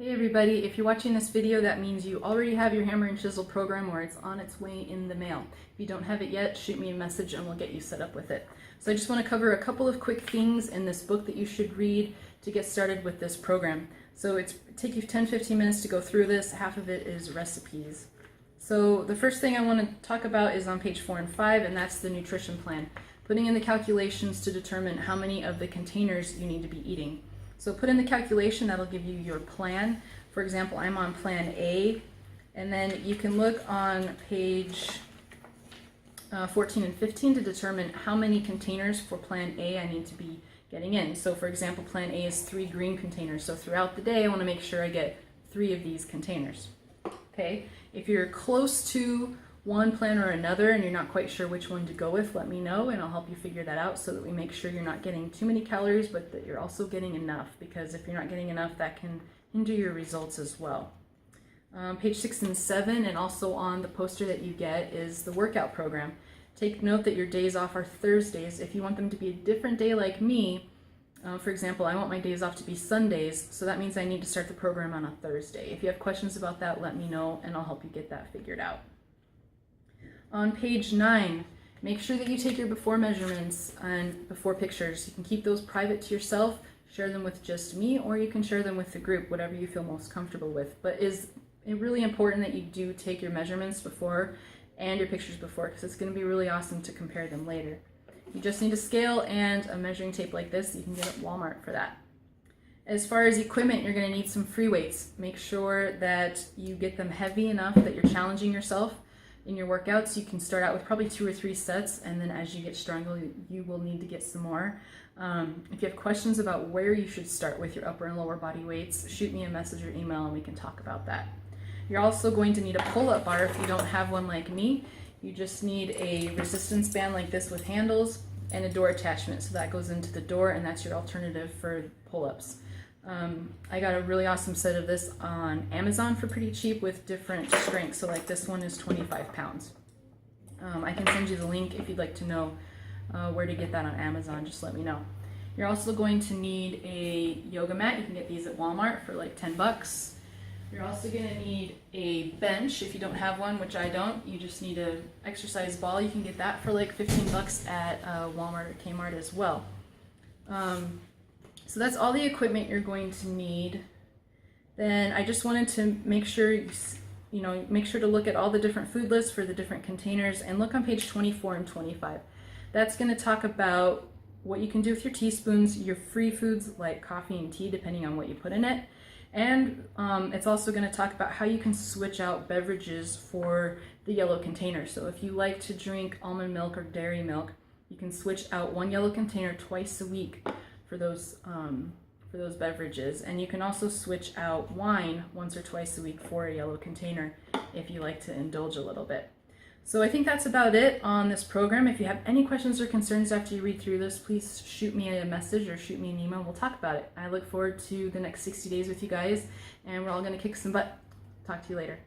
Hey everybody, if you're watching this video, that means you already have your hammer and chisel program or it's on its way in the mail. If you don't have it yet, shoot me a message and we'll get you set up with it. So I just want to cover a couple of quick things in this book that you should read to get started with this program. So it'll take you 10-15 minutes to go through this. Half of it is recipes. So the first thing I want to talk about is on page 4 and 5, and that's the nutrition plan. Putting in the calculations to determine how many of the containers you need to be eating. So put in the calculation, that'll give you your plan. For example, I'm on plan A, and then you can look on page 14 and 15 to determine how many containers for plan A I need to be getting in. So for example, plan A is 3 green containers. So throughout the day, I want to make sure I get 3 of these containers. Okay, if you're close to one plan or another and you're not quite sure which one to go with, let me know and I'll help you figure that out so that we make sure you're not getting too many calories, but that you're also getting enough, because if you're not getting enough, that can hinder your results as well. Page 6 and 7, and also on the poster that you get, is the workout program. Take note that your days off are Thursdays. If you want them to be a different day like me, for example, I want my days off to be Sundays, so that means I need to start the program on a Thursday. If you have questions about that, let me know and I'll help you get that figured out. On page 9, make sure that you take your before measurements and before pictures. You can keep those private to yourself, share them with just me, or you can share them with the group, whatever you feel most comfortable with. But is it really important that you do take your measurements before and your pictures before, because it's going to be really awesome to compare them later. You just need a scale and a measuring tape like this. You can get at Walmart for that. As far as equipment, you're going to need some free weights. Make sure that you get them heavy enough that you're challenging yourself in your workouts. You can start out with probably 2 or 3 sets, and then as you get stronger, you will need to get some more. If you have questions about where you should start with your upper and lower body weights, shoot me a message or email and we can talk about that. You're also going to need a pull-up bar if you don't have one like me. You just need a resistance band like this with handles and a door attachment, so that goes into the door, and that's your alternative for pull-ups. I got a really awesome set of this on Amazon for pretty cheap with different strengths. So like this one is 25 pounds. I can send you the link if you'd like to know where to get that on Amazon. Just let me know. You're also going to need a yoga mat. You can get these at Walmart for like 10 bucks. You're also going to need a bench if you don't have one, which I don't. You just need an exercise ball. You can get that for like 15 bucks at Walmart or Kmart as well. So that's all the equipment you're going to need. Then I just wanted to make sure make sure to look at all the different food lists for the different containers, and look on page 24 and 25. That's going to talk about what you can do with your teaspoons, your free foods like coffee and tea, depending on what you put in it. And it's also going to talk about how you can switch out beverages for the yellow container. So if you like to drink almond milk or dairy milk, you can switch out one yellow container twice a week for those beverages, and you can also switch out wine once or twice a week for a yellow container if you like to indulge a little bit. So I think that's about it on this program. If you have any questions or concerns after you read through this, please shoot me a message or shoot me an email. We'll talk about it. I look forward to the next 60 days with you guys, and we're all going to kick some butt. Talk to you later.